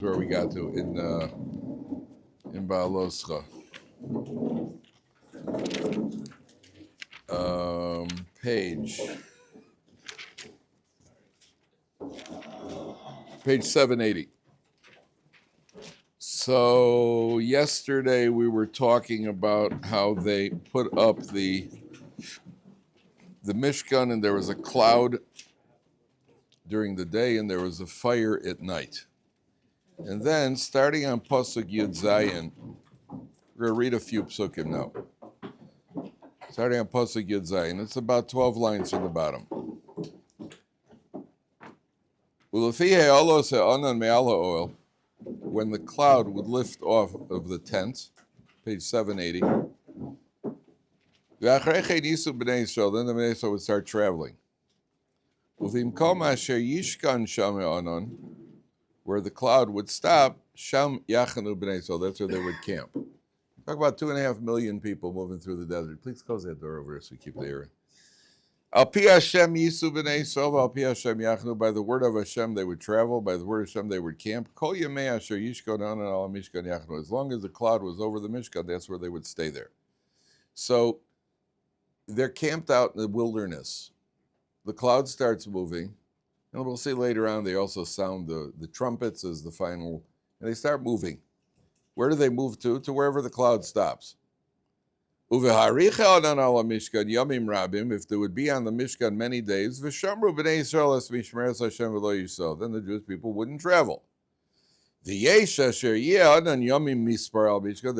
Where we got to in Beha'Aloscha. Page 780. So yesterday we were talking about how they put up the Mishkan, and there was a cloud during the day and there was a fire at night. And then, starting on Pasuk Yud Zayin, we're going to read a few psukim now. Starting on Pasuk Yud Zayin, it's about 12 lines from the bottom. When the cloud would lift off of the tent, page 780, then the Bnei Yisrael would start traveling. Where the cloud would stop, Sham Yachanu B'nai Yisrael, that's where they would camp. Talk about 2.5 million people moving through the desert. Please close that door over here so we keep the air in. Al Pi Hashem Yisu B'nai Yisrael, Al Pi Hashem Yachanu, by the word of Hashem they would travel, by the word of Hashem they would camp. Kol Yemei Asher Yishkon Anan Al Mishkan Yachanu. As long as the cloud was over the Mishkan, that's where they would stay there. So they're camped out in the wilderness. The cloud starts moving. And we'll see later on, they also sound the trumpets as the final, and they start moving. Where do they move to? To wherever the cloud stops. If they would be on the Mishkan many days, then the Jewish people wouldn't travel. There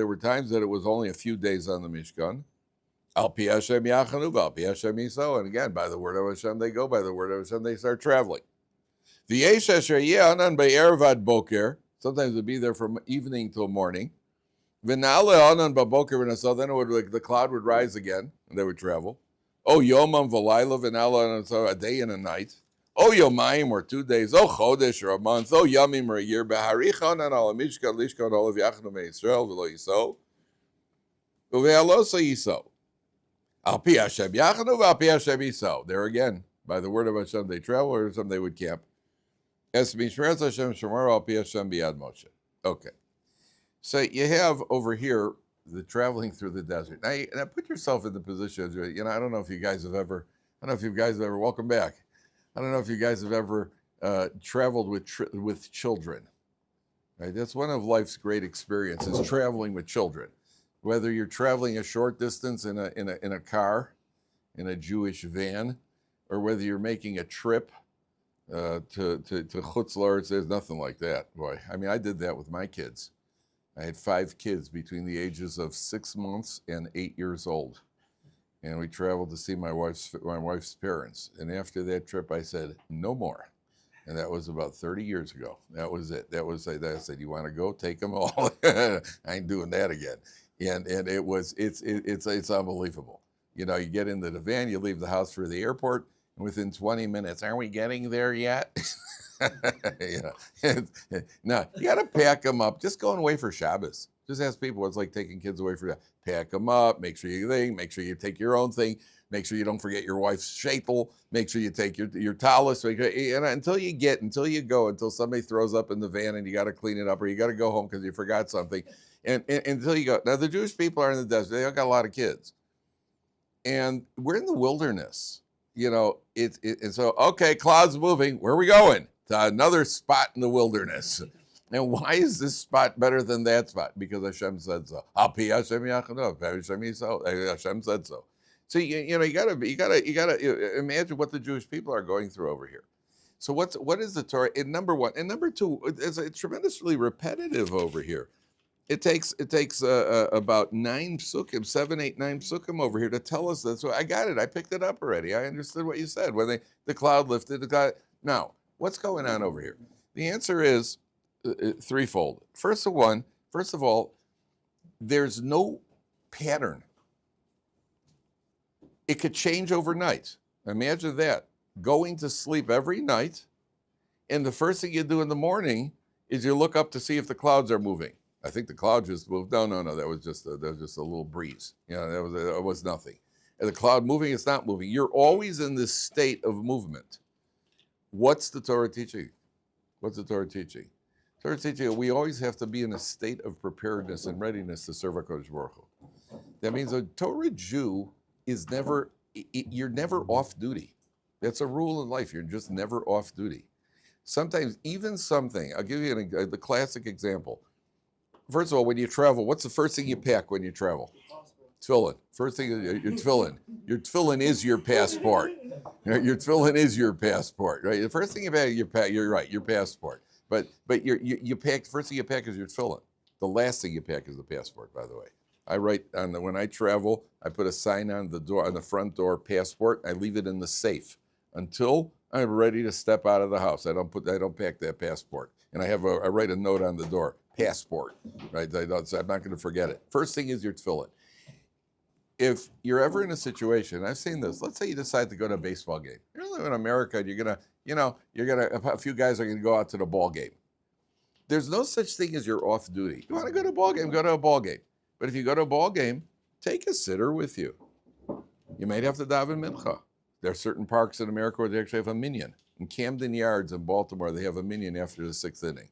were times that it was only a few days on the Mishkan. Al Pi Hashem Yachanu, Al Pi Hashem Yiso, and again, by the word of Hashem they go, by the word of Hashem they start traveling. The Yesh Asher Ye'anan Be'ervad Boker, sometimes it would be there from evening till morning. V'na'ale Anan Ba'boker V'nasal, then the cloud would rise again, and they would travel. O Yomam V'layla V'na'ale Anan, so a day and a night. O Yomayim, or 2 days. O Chodesh, or a month. O Yamim, or a year. Be'harich Anan Al Mishkan Lishkan Olav Yachnu Me'Yisrael V'lo Yiso. Uve'alosa Yiso. Al Pi Hashem Yachanu, Al Pi Hashem Yiso. There again, by the word of Hashem they travel, or some they would camp. Es Mishmeres Hashem Shemar Al Pi Hashem Biyad Moshe. Okay. So you have over here the traveling through the desert. Now put yourself in the position, I don't know if you guys have ever, welcome back. I don't know if you guys have ever traveled with children. Right? That's one of life's great experiences, traveling with children. Whether you're traveling a short distance in a car, in a Jewish van, or whether you're making a trip to Chutz La'aretz, there's nothing like that. Boy, I mean, I did that with my kids. I had 5 kids between the ages of 6 months and 8 years old, and we traveled to see my wife's parents. And after that trip, I said no more. And that was about 30 years ago. That was it. I said, you want to go? Take them all. I ain't doing that again. And it's unbelievable. You get into the van, you leave the house for the airport, and within 20 minutes, aren't we getting there yet? No, you got to pack them up. Just going away for Shabbos. Just ask people what it's like taking kids away for that. Pack them up. Make sure make sure you take your own thing. Make sure you don't forget your wife's shaitel. Make sure you take your talis. Until you go, until somebody throws up in the van and you got to clean it up, or you got to go home because you forgot something. And until you go. Now, the Jewish people are in the desert. They all got a lot of kids. And we're in the wilderness. And so, okay, clouds moving. Where are we going? To another spot in the wilderness. And why is this spot better than that spot? Because Hashem said so. Hashem said so. So you gotta imagine what the Jewish people are going through over here. So what is the Torah? In number one, and number two, it's tremendously repetitive over here. It takes about 9 psukim, 7, 8, 9 psukim over here to tell us that. So I got it. I picked it up already. I understood what you said when the cloud lifted. Now, what's going on over here? The answer is threefold. First of all, there's no pattern. It could change overnight. Imagine that. Going to sleep every night, and the first thing you do in the morning is you look up to see if the clouds are moving. I think the cloud just moved. No, that was just a little breeze. It was nothing. And the cloud moving, it's not moving. You're always in this state of movement. What's the Torah teaching? Torah teaches you we always have to be in a state of preparedness and readiness to serve HaKadosh Baruch Hu. That means a Torah Jew is never, you're never off duty. That's a rule in life. You're just never off duty. Sometimes even something, I'll give you the classic example. First of all, when you travel, what's the first thing you pack when you travel? Tefillin. First thing is your tefillin. Your tefillin is your passport. Your tefillin is your passport, right? The first thing you pack, you're right, your passport. But you pack, first thing you pack is your tefillin. The last thing you pack is the passport, by the way. I write when I travel, I put a sign on the door, on the front door, passport. I leave it in the safe until I'm ready to step out of the house. I don't pack that passport. And I write a note on the door, passport, right? I'm not going to forget it. First thing is your tefillin. If you're ever in a situation, I've seen this, let's say you decide to go to a baseball game. You live in America, a few guys are gonna go out to the ball game. There's no such thing as you're off duty. You wanna go to a ball game, go to a ball game. But if you go to a ball game, take a sitter with you. You might have to daven Mikshah. There are certain parks in America where they actually have a minyan. In Camden Yards in Baltimore, they have a minyan after the 6th inning.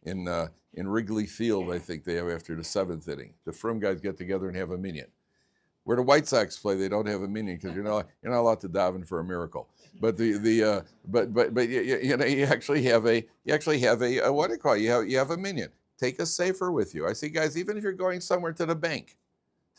In Wrigley Field, I think they have after the 7th inning. The frum guys get together and have a minyan. Where the White Sox play, they don't have a minyan because you're not allowed to daven for a miracle. But you actually have a what do you call it? You have a minyan. Take a sefer with you. I see guys, even if you're going somewhere to the bank,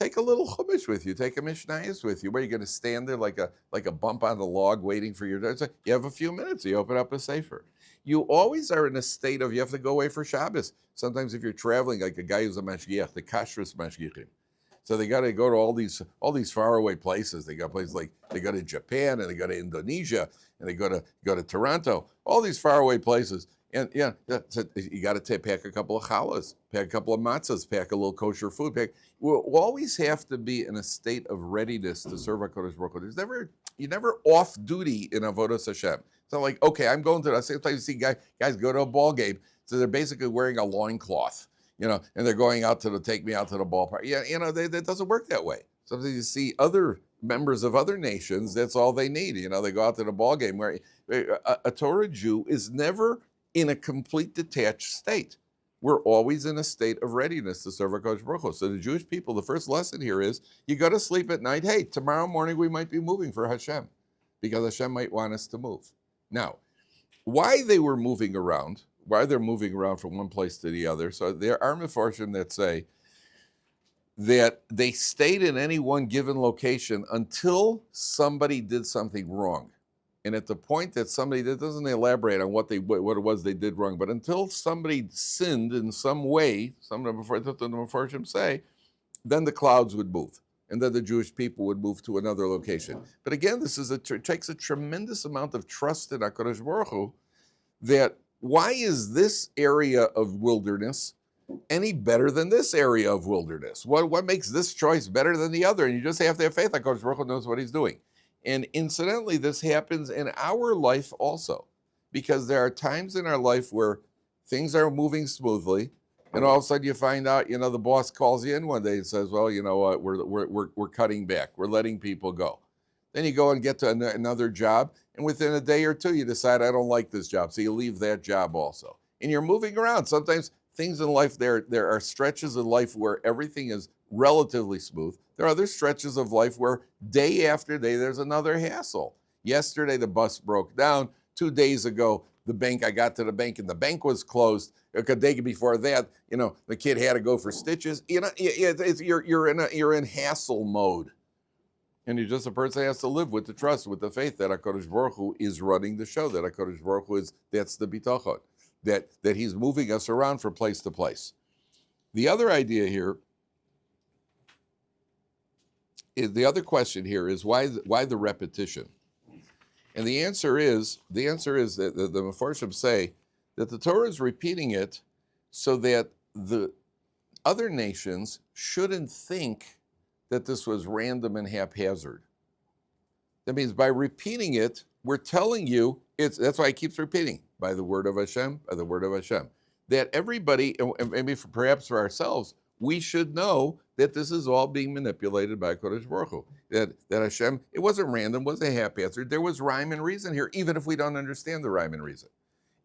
take a little chumash with you. Take a mishnayos with you. Where you're going to stand there like a bump on the log waiting for your turn. You have a few minutes. You open up a sefer. You always are in a state of you have to go away for Shabbos. Sometimes if you're traveling, like a guy who's a mashgiach, the kashrus mashgichim. So they got to go to all these faraway places. They got places like they go to Japan and they go to Indonesia and they go to Toronto. All these faraway places, and so you got to pack a couple of challahs, pack a couple of matzahs, pack a little kosher food. We'll always have to be in a state of readiness to serve HaKadosh Baruch Hu. You're never off duty in Avodas Hashem. It's not like, okay, I'm going to the same place. You see guys go to a ball game, so they're basically wearing a loincloth. And they're going out to take me out to the ballpark. That doesn't work that way. Sometimes you see other members of other nations, that's all they need. They go out to the ball game where a Torah Jew is never in a complete detached state. We're always in a state of readiness to serve HaKadosh Baruch Hu. So the Jewish people, the first lesson here is, you go to sleep at night, hey, tomorrow morning we might be moving for Hashem, because Hashem might want us to move. Now, why they were moving around, why they're moving around from one place to the other. So there are mefarshim that say that they stayed in any one given location until somebody did something wrong. And at the point that somebody did, doesn't elaborate on what it was they did wrong, but until somebody sinned in some way, some of the mefarshim say, then the clouds would move. And then the Jewish people would move to another location. But again, it takes a tremendous amount of trust in HaKadosh Baruch Hu that why is this area of wilderness any better than this area of wilderness? What makes this choice better than the other? And you just have to have faith that HaKadosh Baruch Hu knows what he's doing. And incidentally, this happens in our life also, because there are times in our life where things are moving smoothly, and all of a sudden you find out, the boss calls you in one day and says, well, you know what, we're cutting back, we're letting people go. Then you go and get to another job, and within a day or two, you decide, I don't like this job, so you leave that job also. And you're moving around. Sometimes things in life, there are stretches of life where everything is relatively smooth. There are other stretches of life where day after day, there's another hassle. Yesterday, the bus broke down. 2 days ago, I got to the bank and the bank was closed. A day before that, the kid had to go for stitches. You're in hassle mode. And you're just a person that has to live with the trust, with the faith that HaKadosh Baruch Hu is running the show, that HaKadosh Baruch Hu that's the bitachon, that he's moving us around from place to place. The other idea here, the other question here is why the repetition? And the answer is that the Mefarshim say that the Torah is repeating it so that the other nations shouldn't think that this was random and haphazard. That means by repeating it, we're telling you, that's why it keeps repeating, by the word of Hashem, by the word of Hashem. That everybody, and maybe perhaps for ourselves, we should know that this is all being manipulated by Kodesh Baruch Hu. That Hashem, it wasn't random, wasn't haphazard. There was rhyme and reason here, even if we don't understand the rhyme and reason.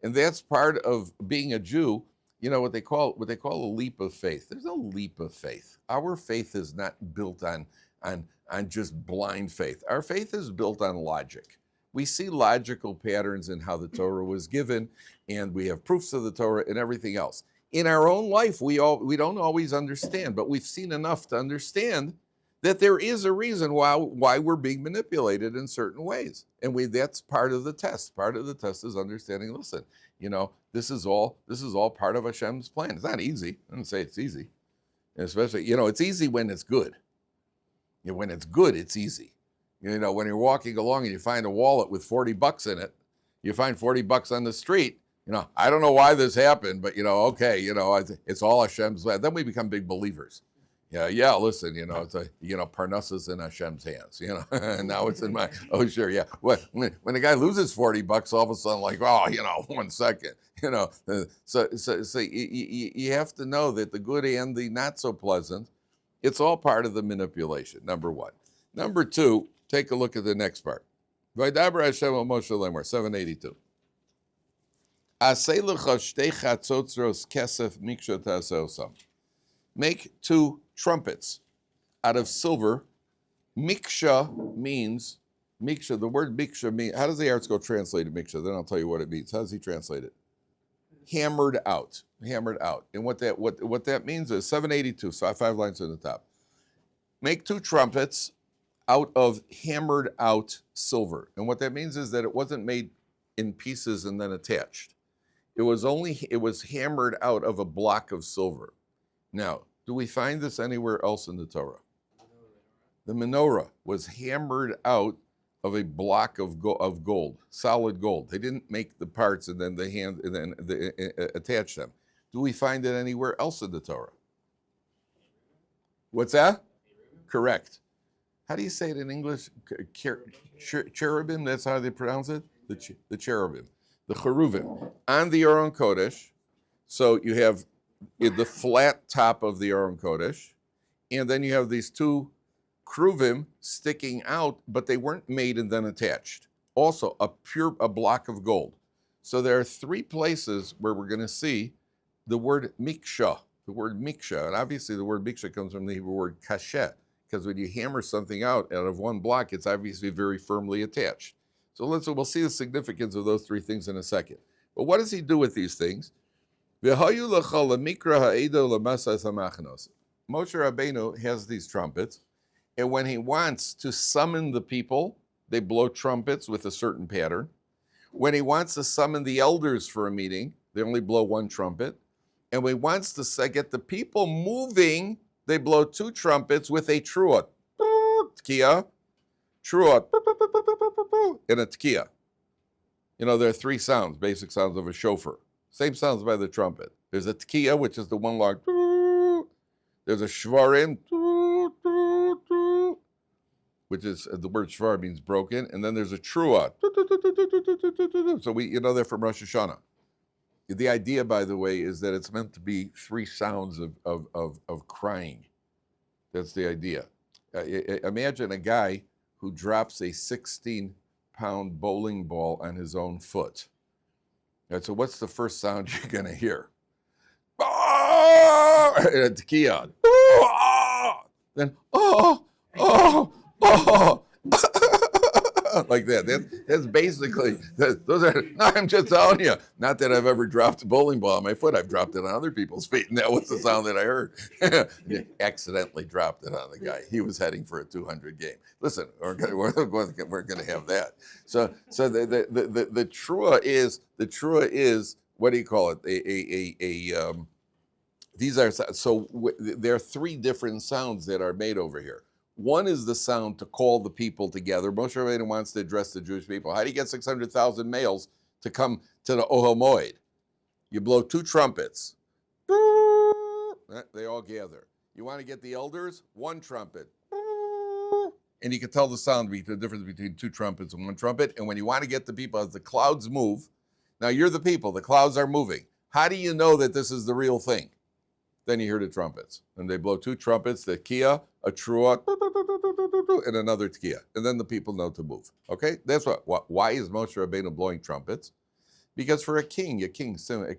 And that's part of being a Jew, what they call a leap of faith. There's no leap of faith. Our faith is not built on just blind faith. Our faith is built on logic. We see logical patterns in how the Torah was given, and we have proofs of the Torah and everything else. In our own life, we don't always understand, but we've seen enough to understand that there is a reason why we're being manipulated in certain ways. And that's part of the test. Part of the test is understanding, listen, this is all part of Hashem's plan. It's not easy. I don't say it's easy. And especially, it's easy when it's good. When it's good, it's easy. When you're walking along and you find a wallet with $40 in it, you find $40 on the street, I don't know why this happened, but, okay, it's all Hashem's plan. Then we become big believers. Yeah, listen, it's Parnassus in Hashem's hands, and now it's in my, oh, sure, yeah. When a guy loses $40, all of a sudden, like, 1 second, so you have to know that the good and the not so pleasant, it's all part of the manipulation, number one. Number two, take a look at the next part. Vaydaber Hashem el Moshe lemor, 782. Aseh lecha shtei chatzotzros kesef Mikshah ta'aseh osam. Make 2 trumpets out of silver. Mikshah means, the word Mikshah means, how does the arts go translate Mikshah? Then I'll tell you what it means. How does he translate it? Hammered out. And what that means is 782, so 5 lines on the top. Make 2 trumpets out of hammered out silver. And what that means is that it wasn't made in pieces and then attached. It was hammered out of a block of silver. Now, do we find this anywhere else in the Torah? The menorah was hammered out of a block of gold, solid gold. They didn't make the parts and then they attach them. Do we find it anywhere else in the Torah? What's that? Correct. How do you say it in English? Cherubim, that's how they pronounce it? The cherubim. The cheruvim. On the Aron Kodesh, so you have the flat top of the Aron Kodesh, and then you have these 2 kruvim sticking out, but they weren't made and then attached. Also, a block of gold. So there are 3 places where we're going to see the word Mikshah. The word Mikshah, and obviously the word Mikshah comes from the Hebrew word kashet, because when you hammer something out of one block, it's obviously very firmly attached. So we'll see the significance of those 3 things in a second. But what does he do with these things? Moshe Rabbeinu has these trumpets, and when he wants to summon the people, they blow trumpets with a certain pattern. When he wants to summon the elders for a meeting, they only blow 1 trumpet. And when he wants to get the people moving, they blow 2 trumpets with a truot, tkiya, truot, and a tkiya. There are 3 sounds, basic sounds of a shofar. Same sounds by the trumpet. There's a tkiya, which is the one log. There's a shvarim, which is, the word shvar means broken. And then there's a trua. So they're from Rosh Hashanah. The idea, by the way, is that it's meant to be 3 sounds of crying. That's the idea. Imagine a guy who drops a 16-pound bowling ball on his own foot. Right, so what's the first sound you're going to hear? And a tekiah. Then, like that. That's basically, I'm just telling you, not that I've ever dropped a bowling ball on my foot. I've dropped it on other people's feet, and that was the sound that I heard. Accidentally dropped it on the guy. He was heading for a 200 game. Listen, we're going to have that. So the trua is, what do you call it? There are 3 different sounds that are made over here. One is the sound to call the people together. Moshe Rabbeinu wants to address the Jewish people. How do you get 600,000 males to come to the Ohel Moed? You blow 2 trumpets. They all gather. You want to get the elders? 1 trumpet. And you can tell the difference between 2 trumpets and 1 trumpet. And when you want to get the people, as the clouds move, now you're the people, the clouds are moving. How do you know that this is the real thing? Then you hear the trumpets. And they blow 2 trumpets, the tkiya, a truah, and another tkiya. And then the people know to move. Okay? That's why is Moshe Rabbeinu blowing trumpets? Because for a king, it's symbolic.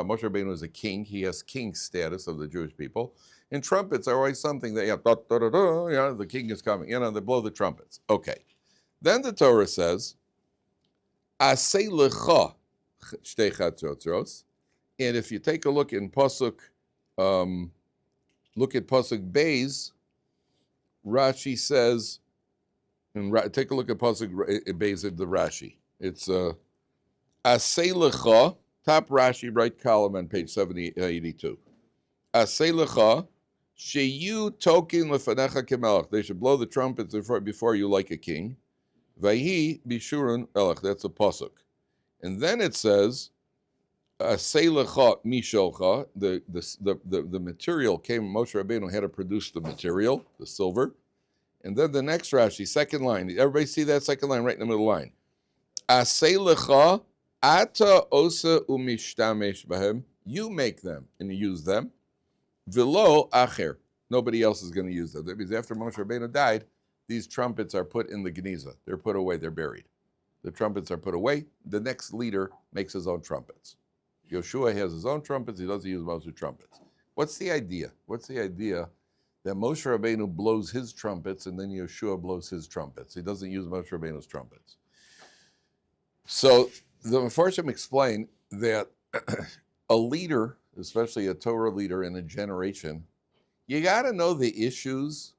Moshe Rabbeinu is a king. He has king status of the Jewish people. And trumpets are always something that, the king is coming. They blow the trumpets. Okay. Then the Torah says, Aseh lecha shtei chatzotzros. And if you take a look in Pasuk, look at Pasuk Beis, Rashi says, and take a look at Pasuk Beis of the Rashi. It's Aseh lecha, top Rashi, right column on page 82. Aseh lecha, sheyu tokin lefanecha kemelech. They should blow the trumpets before you like a king. Vayhi bishurun elech. That's a pasuk. And then it says, Aseh lecha misholcha. The material came. Moshe Rabbeinu had to produce the material, the silver. And then the next Rashi, second line. Everybody see that second line right in the middle line. Aseh lecha ata osa umishtamesh bahem. You make them and you use them. Velo acher. Nobody else is going to use them. That means after Moshe Rabbeinu died, these trumpets are put in the Geniza. They're put away. They're buried. The trumpets are put away. The next leader makes his own trumpets. Yeshua has his own trumpets. He doesn't use Moshe's trumpets. What's the idea? What's the idea that Moshe Rabbeinu blows his trumpets and then Yeshua blows his trumpets? He doesn't use Moshe Rabbeinu's trumpets. So the Mefarshim explain that a leader, especially a Torah leader in a generation, you got to know the issues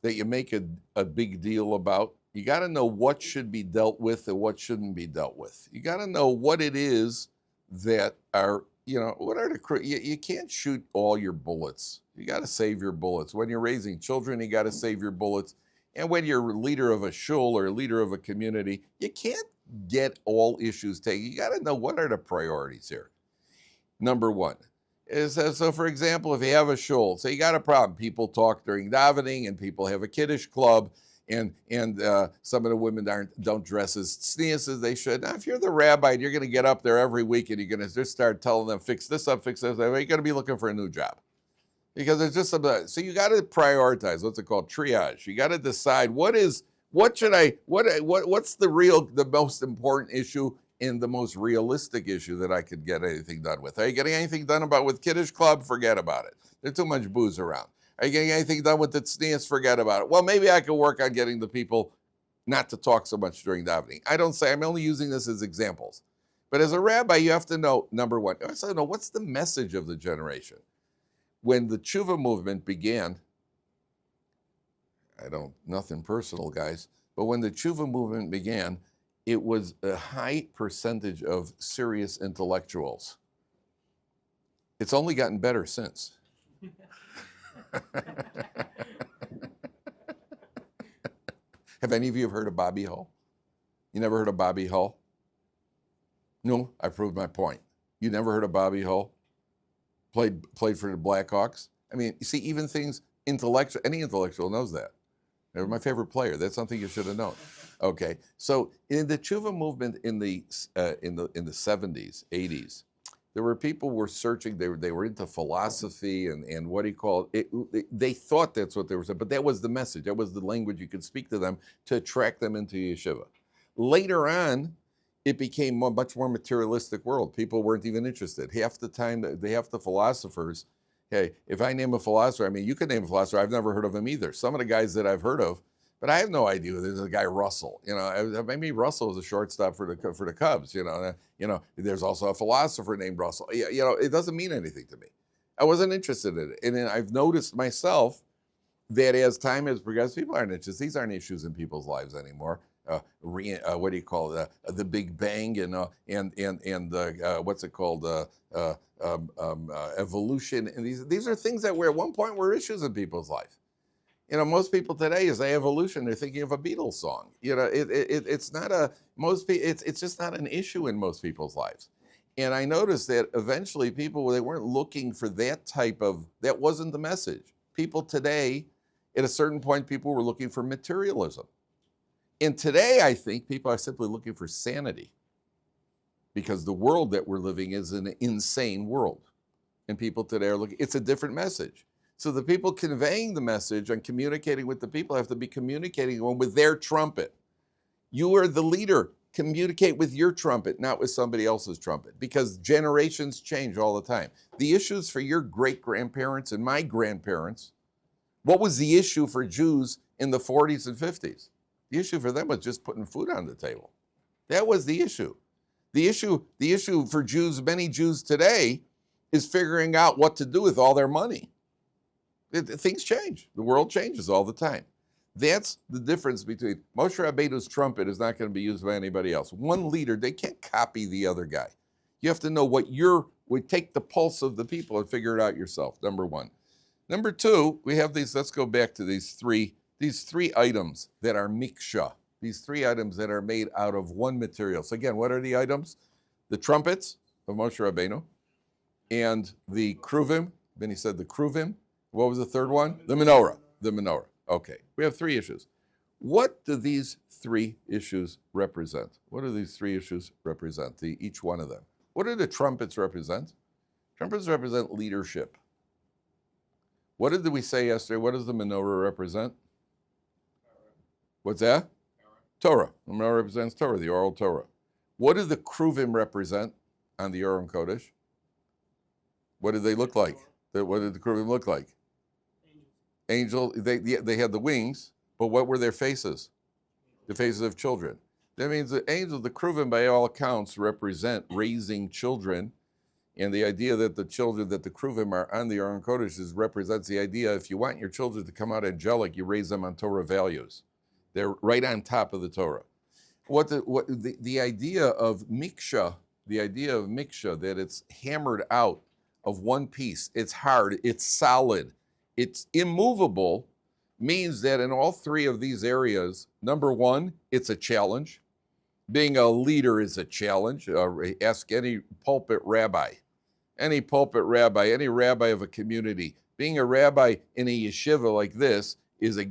that you make a big deal about. You got to know what should be dealt with and what shouldn't be dealt with. You got to know what it is that are, you can't shoot all your bullets. You got to save your bullets. When you're raising children, you got to save your bullets. And when you're a leader of a shul or a leader of a community, you can't get all issues taken. You got to know what are the priorities here. Number one. So, for example, if you have a shul, so you got a problem. People talk during davening, and people have a kiddush club, and some of the women don't dress as tznius as they should. Now, if you're the rabbi and you're going to get up there every week and you're going to just start telling them, fix this up, you're going to be looking for a new job. Because there's just so you got to prioritize. What's it called? Triage. You got to decide what's the most important issue and the most realistic issue that I could get anything done with. Are you getting anything done with Kiddush Club? Forget about it. There's too much booze around. Are you getting anything done with the tznius? Forget about it. Well, maybe I could work on getting the people not to talk so much during davening. I'm only using this as examples. But as a rabbi, you have to know, number one, you have to know what's the message of the generation. When the tshuva movement began, nothing personal, guys, but when the tshuva movement began, it was a high percentage of serious intellectuals. It's only gotten better since. Have any of you heard of Bobby Hull? You never heard of Bobby Hull? No, I proved my point. You never heard of Bobby Hull? Played for the Blackhawks? I mean, you see, even things intellectual, any intellectual knows that. They were my favorite player. That's something you should have known. Okay, so in the tshuva movement in the 70s, 80s, there were people who were searching. They were into philosophy and what do you call it? They thought that's what they were saying, but that was the message. That was the language you could speak to them to attract them into yeshiva. Later on, it became a much more materialistic world. People weren't even interested. Half the time, half the philosophers. Hey, if I name a philosopher, I mean, you could name a philosopher. I've never heard of him either. Some of the guys that I've heard of. But I have no idea. There's a guy Russell. Maybe Russell was a shortstop for the Cubs. There's also a philosopher named Russell. It doesn't mean anything to me. I wasn't interested in it, and then I've noticed myself that as time has progressed, people aren't interested. These aren't issues in people's lives anymore. What do you call it? The Big Bang and what's it called? Evolution. And these are things that were at one point were issues in people's life. Most people today, as they evolution, they're thinking of a Beatles song. It's not it's just not an issue in most people's lives. And I noticed that eventually people, they weren't looking for that wasn't the message. People today, at a certain point, people were looking for materialism. And today, I think people are simply looking for sanity because the world that we're living is an insane world. And people today are looking, it's a different message. So the people conveying the message and communicating with the people have to be communicating with their trumpet. You are the leader. Communicate with your trumpet, not with somebody else's trumpet, because generations change all the time. The issues for your great-grandparents and my grandparents, what was the issue for Jews in the 40s and 50s? The issue for them was just putting food on the table. That was the issue. The issue for Jews, many Jews today, is figuring out what to do with all their money. Things change. The world changes all the time. That's the difference between Moshe Rabbeinu's trumpet is not going to be used by anybody else. One leader, they can't copy the other guy. You have to know would take the pulse of the people and figure it out yourself, number one. Number two, we have these, let's go back to these three items that are Mikshah, these three items that are made out of one material. So again, what are the items? The trumpets of Moshe Rabbeinu and the kruvim. Then he said the kruvim. What was the third one? The menorah. The menorah. Okay, we have three issues. What do these three issues represent? What do these three issues represent, each one of them? What do the trumpets represent? Trumpets represent leadership. What did we say yesterday? What does the menorah represent? What's that? Torah. The menorah represents Torah, the oral Torah. What do the kruvim represent on the Urim Kodesh? What did they look like? What did the kruvim look like? Angel, they had the wings, but what were their faces? The faces of children. That means the angels, the kruvim, by all accounts, represent raising children, and the idea that the children, that the kruvim are on the Aron Kodesh represents the idea if you want your children to come out angelic, you raise them on Torah values. They're right on top of the Torah. The idea of Mikshah, that it's hammered out of one piece, it's hard, it's solid, it's immovable, means that in all three of these areas, number one, it's a challenge. Being a leader is a challenge. Ask any pulpit rabbi, any rabbi of a community. Being a rabbi in a yeshiva like this is a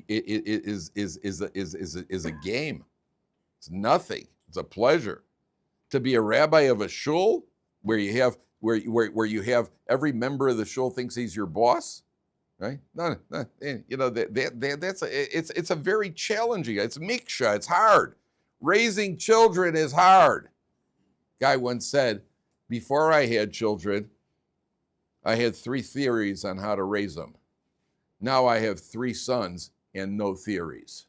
game. It's nothing. It's a pleasure. To be a rabbi of a shul where you have every member of the shul thinks he's your boss. Right? No, it's a very challenging. It's Mikshah. It's hard. Raising children is hard. Guy once said, before I had children, I had 3 theories on how to raise them. Now I have 3 sons and no theories.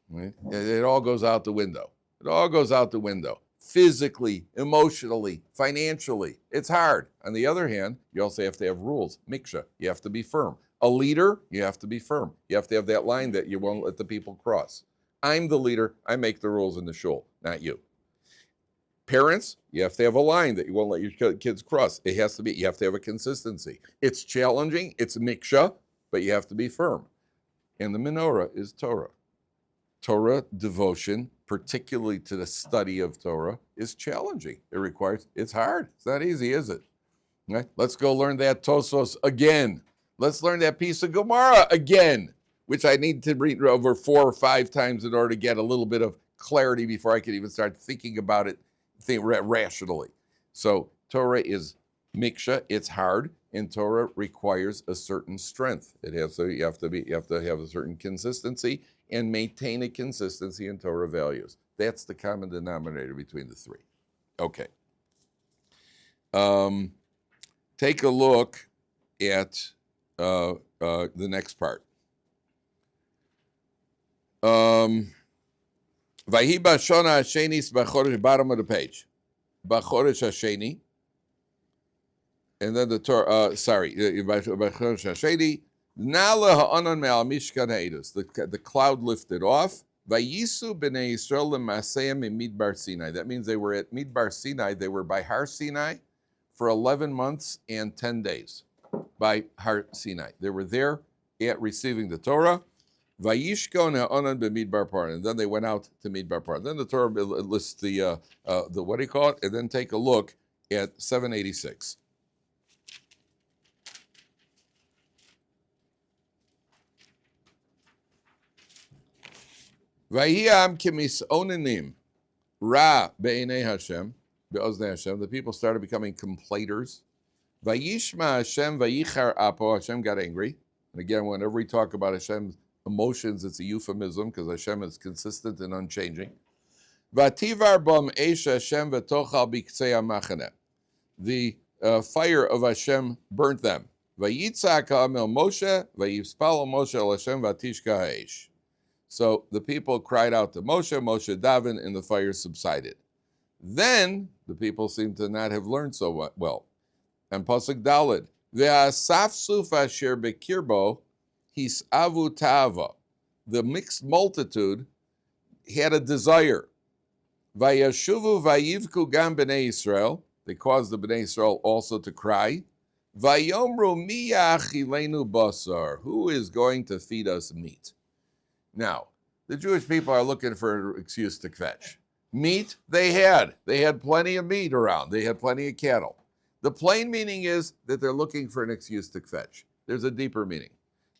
Right? It all goes out the window. It all goes out the window. Physically, emotionally, financially, it's hard. On the other hand, you also have to have rules. Mikshah, you have to be firm. A leader, you have to be firm. You have to have that line that you won't let the people cross. I'm the leader. I make the rules in the shul, not you. Parents, you have to have a line that you won't let your kids cross. You have to have a consistency. It's challenging. It's Mikshah, but you have to be firm. And the menorah is Torah. Torah devotion, particularly to the study of Torah, is challenging. It's hard. It's not easy, is it? Right? Let's go learn that Tosos again. Let's learn that piece of Gemara again, which I need to read over 4 or 5 times in order to get a little bit of clarity before I can even start thinking about it rationally. So Torah is Mikshah. It's hard, and Torah requires a certain strength. You have to have a certain consistency and maintain a consistency in Torah values. That's the common denominator between the 3. Okay. Take a look at the next part. Vahi b'shana hasheni b'chodesh, bottom of the page. B'chodesh hasheni. And then the Torah, b'chodesh hasheni. The cloud lifted off. Vayisu b'nei Yisrael l'maseim in Midbar Sinai. That means they were at Midbar Sinai. They were by Har Sinai for 11 months and 10 days. By Har Sinai, they were there at receiving the Torah. Vayishkon ha'onan b'Midbar Paran. And then they went out to Midbar Paran. Then the Torah lists the what do you call it? And then take a look at 786. Vayiyam kimis'onanim ra be'enei Hashem, be'oznei Hashem. The people started becoming complainers. Vayishma Hashem vayichar apo. Hashem got angry. And again, whenever we talk about Hashem's emotions, it's a euphemism because Hashem is consistent and unchanging. Vativar bam eish Hashem v'tochal b'ktzei hamachane. The fire of Hashem burnt them. Vayitzak ha'amel Moshe, vayispal Moshe el Hashem vatishka ha'esh. So the people cried out to Moshe, Moshe davened, and the fire subsided. Then the people seem to not have learned so well. And Pasuk Daled, ve'asafsuf asher bekirbo hisavu ta'ava. The mixed multitude had a desire. Vayashuvu vayivku gam b'nei Yisrael. They caused the b'nei Yisrael also to cry. Vayomru mi ya'achilenu basar. Who is going to feed us meat? Now, the Jewish people are looking for an excuse to kvetch. Meat, they had. They had plenty of meat around. They had plenty of cattle. The plain meaning is that they're looking for an excuse to kvetch. There's a deeper meaning.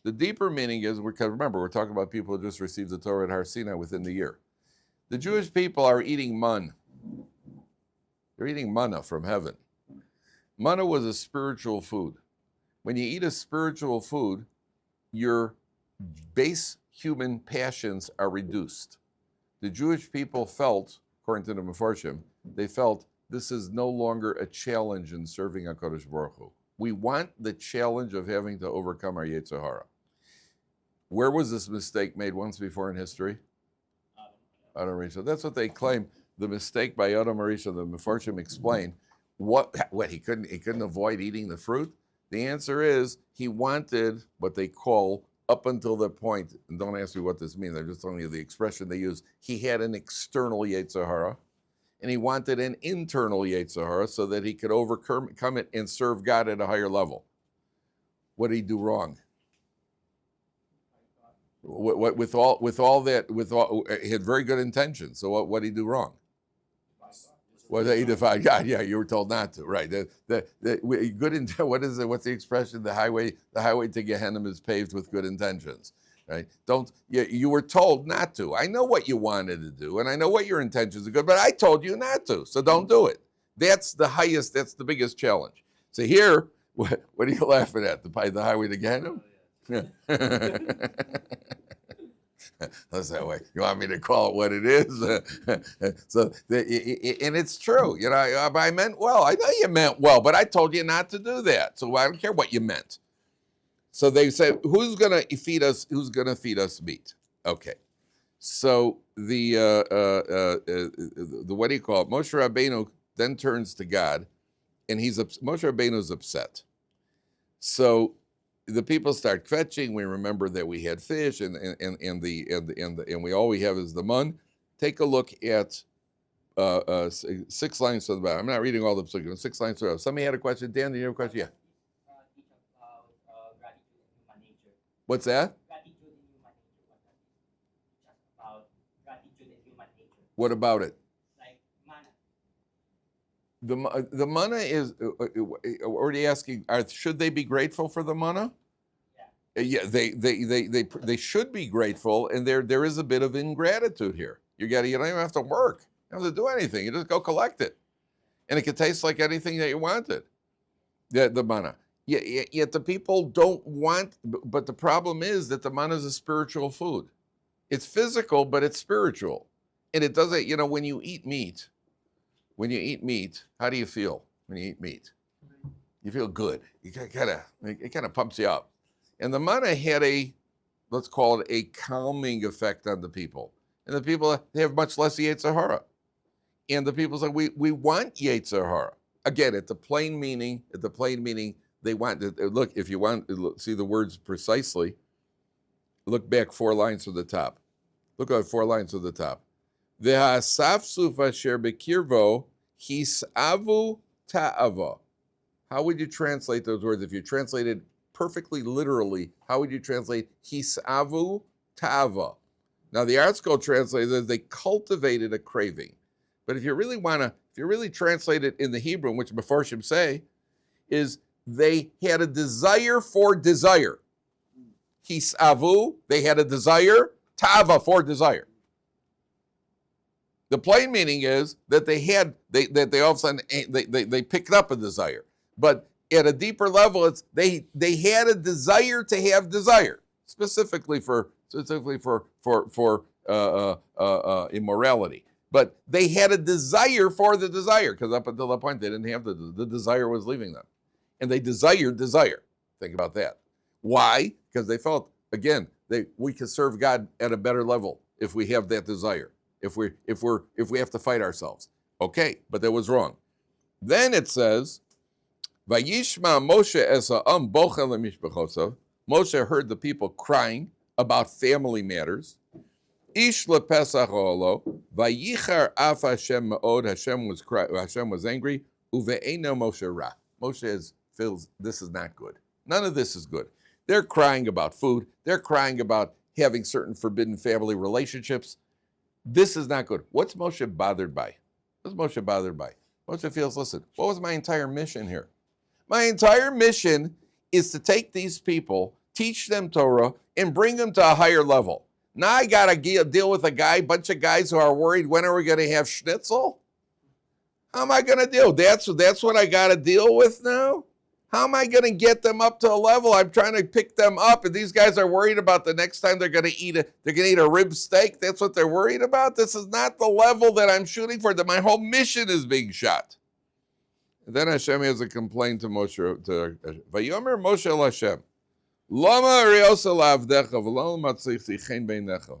The deeper meaning is, remember, we're talking about people who just received the Torah at Har Sinai within the year. The Jewish people are eating mun. They're eating manna from heaven. Manna was a spiritual food. When you eat a spiritual food, your base human passions are reduced. The Jewish people felt, according to the Mefarshim, they felt this is no longer a challenge in serving HaKadosh Baruch Hu. We want the challenge of having to overcome our Yetzer Hara. Where was this mistake made once before in history? Adam Rishon. That's what they claim. The mistake by Adam Rishon, the Mefarshim explain. What he couldn't avoid eating the fruit? The answer is he wanted what they call, up until that point, and don't ask me what this means, I'm just telling you the expression they use, he had an external Yetzer Hara, and he wanted an internal Yetzer Hara so that he could overcome it and serve God at a higher level. What did he do wrong? With all that, he had very good intentions. So what did he do wrong? Well, he defied God. Yeah, you were told not to. Right. Good intent. What is it? What's the expression? The highway to Gehenna is paved with good intentions. Right. You were told not to. I know what you wanted to do, and I know what your intentions are good, but I told you not to. So don't do it. That's the highest. That's the biggest challenge. So here, what are you laughing at? The highway to Gehenna? Yeah. That's that way. You want me to call it what it is? And it's true. You know, I meant well. I know you meant well, but I told you not to do that. So I don't care what you meant. So they say, who's going to feed us? Who's going to feed us meat? Okay. So the what do you call it? Moshe Rabbeinu then turns to God, and Moshe Rabbeinu is upset. So the people start kvetching. We remember that we had fish, and all we have is the mun. Take a look at 6 lines to the bottom. I'm not reading all the 6 lines to the bottom. Somebody had a question. Dan, do you have a question? Yeah. What's that? What about it? Like manna. The manna is already asking. Should they be grateful for the manna? Yeah, they should be grateful, and there is a bit of ingratitude here. You don't even have to work. You don't have to do anything. You just go collect it, and it can taste like anything that you wanted. The manna. Yet the people don't want. But the problem is that the manna is a spiritual food. It's physical, but it's spiritual, and it doesn't. You know, when you eat meat, how do you feel when you eat meat? You feel good. It kind of pumps you up. And the manna had let's call it a calming effect on the people. And the people, they have much less Yetzer Hara. And the people say, we want Yetzer Hara. Again, at the plain meaning, they want, look, if you want to see the words precisely, look back 4 lines to the top. Look at 4 lines to the top. Ve'asafsuf asher bekirvo hisavu ta'ava. How would you translate those words? If you translated perfectly literally, how would you translate hisavu ta'ava? Now the Art Scroll translates as they cultivated a craving. But if you really translate it in the Hebrew, which Mefarshim say, is they had a desire for desire. Hisavu, they had a desire, ta'ava, for desire. The plain meaning is that they all of a sudden they picked up a desire. But at a deeper level, it's they had a desire to have desire, specifically for immorality. But they had a desire for the desire, because up until that point, they didn't have the desire was leaving them. And they desired desire. Think about that. Why? Because they felt, again, we can serve God at a better level if we have that desire, if we have to fight ourselves. Okay, but that was wrong. Then it says, Vayishma Moshe es ha'am bocha lemishpachosav. Moshe heard the people crying about family matters. Ish lepesach ha'olo, vayichar af Hashem ma'od. Hashem was angry. Uve'eno Moshe ra. Moshe feels this is not good. None of this is good. They're crying about food. They're crying about having certain forbidden family relationships. This is not good. What's Moshe bothered by? What's Moshe bothered by? Moshe feels, listen, what was my entire mission here? My entire mission is to take these people, teach them Torah, and bring them to a higher level. Now I got to deal with a bunch of guys who are worried, when are we going to have schnitzel? How am I going to deal? That's what I got to deal with now? How am I going to get them up to a level? I'm trying to pick them up, and these guys are worried about the next time they're going to eat a rib steak. That's what they're worried about. This is not the level that I'm shooting for. That my whole mission is being shot. And then Hashem has a complaint to Moshe. Vayomer Moshe el Hashem, Lama ariosa lavdecha v'lo matzich tichein beinecha,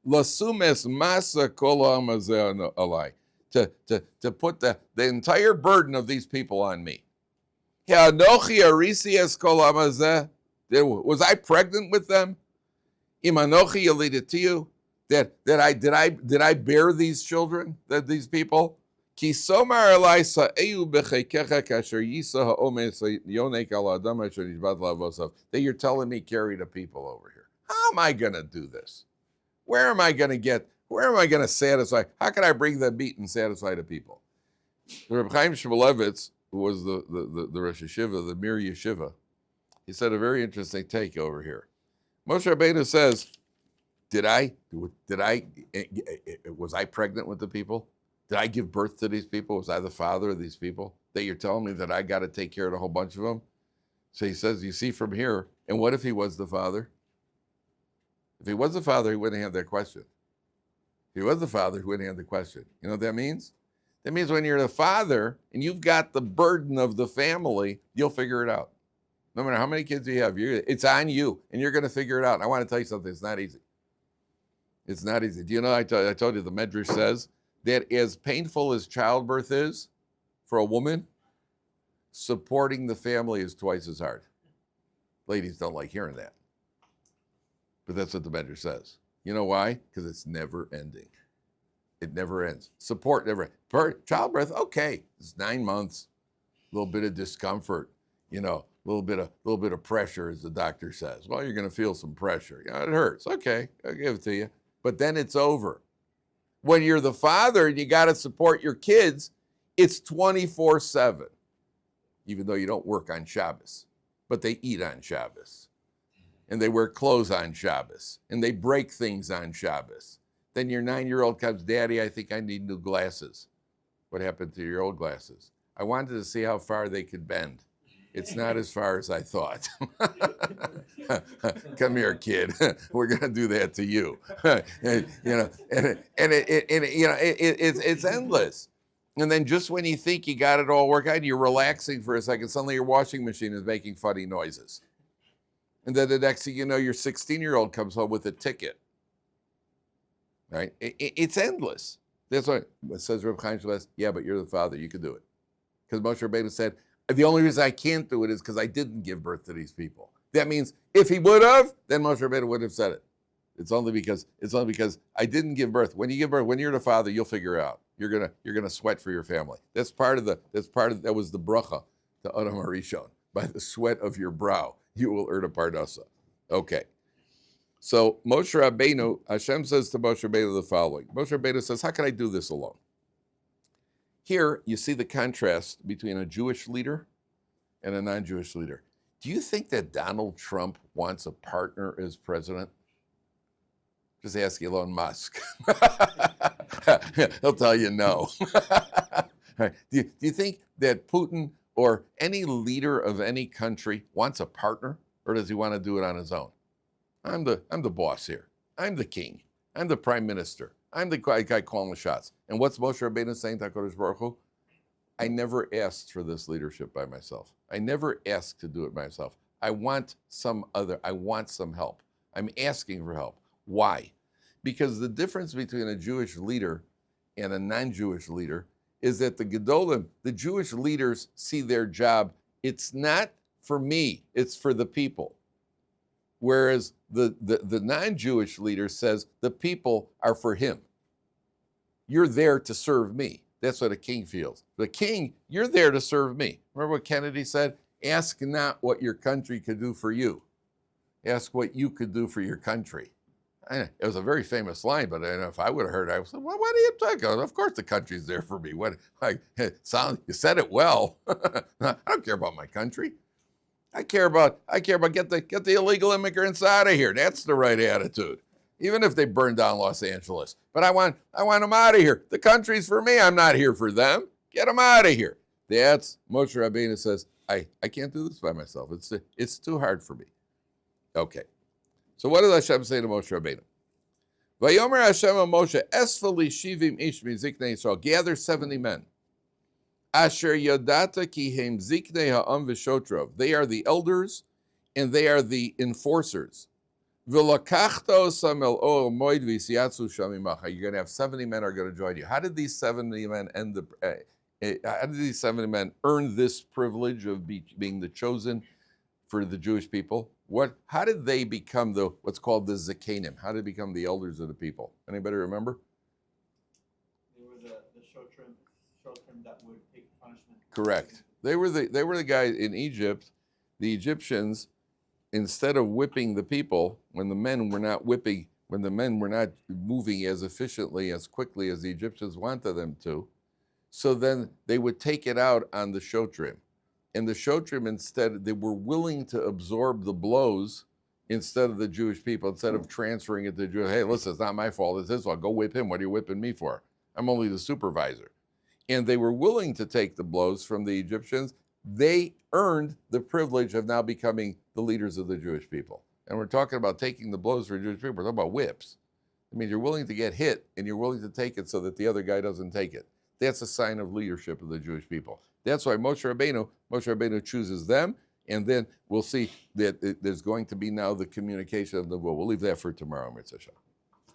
lasumes masa kol ha'am hazeh alai, to put the entire burden of these people on me. Was I pregnant with them? Imanochi yalidatiyu, did I bear these children, these people? Ki somar alai sa'eu b'cheikecha kasher yisa ha'omes yonek al adam asher nishbat lavosav. That you're telling me carry the people over here. How am I going to do this? Where am I going to satisfy? How can I bring the meat and satisfy the people? Rabbi Chaim Shmulevitz, who was the Rosh Yeshiva, the Mir Yeshiva, he said a very interesting take over here. Moshe Rabbeinu says, was I pregnant with the people? Did I give birth to these people? Was I the father of these people? That you're telling me that I got to take care of a whole bunch of them? So he says, you see from here, and what if he was the father? If he was the father, he wouldn't have that question. If he was the father, he wouldn't have the question. You know what that means? That means when you're the father and you've got the burden of the family, you'll figure it out. No matter how many kids you have, it's on you, and you're going to figure it out. And I want to tell you something. It's not easy. It's not easy. Do you know, I told you the Medrash says that as painful as childbirth is for a woman, supporting the family is twice as hard. Ladies don't like hearing that. But that's what the Medrash says. You know why? Because it's never ending. It never ends. Support never ends. Childbirth, okay, it's 9 months, a little bit of discomfort, a little bit of pressure, as the doctor says. Well, you're going to feel some pressure. It hurts. Okay, I'll give it to you. But then it's over. When you're the father and you got to support your kids, it's 24/7, even though you don't work on Shabbos. But they eat on Shabbos. And they wear clothes on Shabbos. And they break things on Shabbos. Then your 9-year-old comes, Daddy, I think I need new glasses. What happened to your old glasses? I wanted to see how far they could bend. It's not as far as I thought. Come here, kid. We're going to do that to you. It's endless. And then just when you think you got it all worked out, you're relaxing for a second, suddenly your washing machine is making funny noises. And then the next thing you know, your 16-year-old comes home with a ticket. Right? It's endless. That's what it says Reb Chaim Shmulevitz, yeah, but you're the father, you can do it. Because Moshe Rabbeinu said, the only reason I can't do it is because I didn't give birth to these people. That means if he would have, then Moshe Rabbeinu would have said it. It's only because I didn't give birth. When you give birth, when you're the father, you'll figure it out. You're gonna sweat for your family. That was the bracha to Adam HaRishon. By the sweat of your brow, you will earn a parnasa. Okay. So Moshe Rabbeinu, Hashem says to Moshe Rabbeinu the following. Moshe Rabbeinu says, how can I do this alone? Here, you see the contrast between a Jewish leader and a non-Jewish leader. Do you think that Donald Trump wants a partner as president? Just ask Elon Musk. He'll tell you no. Do you think that Putin or any leader of any country wants a partner, or does he want to do it on his own? I'm the boss here. I'm the king. I'm the prime minister. I'm the guy calling the shots. And what's Moshe Rabbeinu saying to HaKadosh Baruch Hu? I never asked for this leadership by myself. I never asked to do it myself. I want some help. I'm asking for help. Why? Because the difference between a Jewish leader and a non-Jewish leader is that the Gedolim, the Jewish leaders, see their job, it's not for me, it's for the people. Whereas the non-Jewish leader says the people are for him. You're there to serve me. That's what a king feels. The king, you're there to serve me. Remember what Kennedy said? Ask not what your country could do for you. Ask what you could do for your country. It was a very famous line, but if I would have heard it, I would say, well, what are you talking about? Of course the country's there for me. You said it well. I don't care about my country. I care about get the illegal immigrants out of here. That's the right attitude. Even if they burn down Los Angeles. But I want them out of here. The country's for me. I'm not here for them. Get them out of here. That's Moshe Rabbeinu says, I can't do this by myself. It's too hard for me. Okay. So what does Hashem say to Moshe Rabbeinu? Vayomer Hashem Moshe, Esfali Shivim Ish Miziknei Yisrael, gather 70 men. Asher Yodata Ki Hem Ziknei Ha'am V'Shotrov. They are the elders and they are the enforcers. V'lakachto Samel Or Moed V'Siatzu Shamimach. You're going to have 70 men are going to join you. How did these 70 men earn this privilege of being the chosen for the Jewish people? How did they become what's called the Zakanim? How did they become the elders of the people? Anybody remember? They were the shotrim that would take punishment. Correct. They were the guys in Egypt. The Egyptians, instead of whipping the people, when the men were not moving as efficiently, as quickly as the Egyptians wanted them to, so then they would take it out on the shotrim. And the Shotrim, instead, they were willing to absorb the blows instead of the Jewish people, instead of transferring it to the Jews. Hey, listen, it's not my fault, it's his fault. Go whip him. What are you whipping me for? I'm only the supervisor. And they were willing to take the blows from the Egyptians. They earned the privilege of now becoming the leaders of the Jewish people. And we're talking about taking the blows for Jewish people. We're talking about whips. I mean, you're willing to get hit, and you're willing to take it so that the other guy doesn't take it. That's a sign of leadership of the Jewish people. That's why Moshe Rabbeinu chooses them, and then we'll see that there's going to be now the communication of the will. We'll leave that for tomorrow, Mitzvah.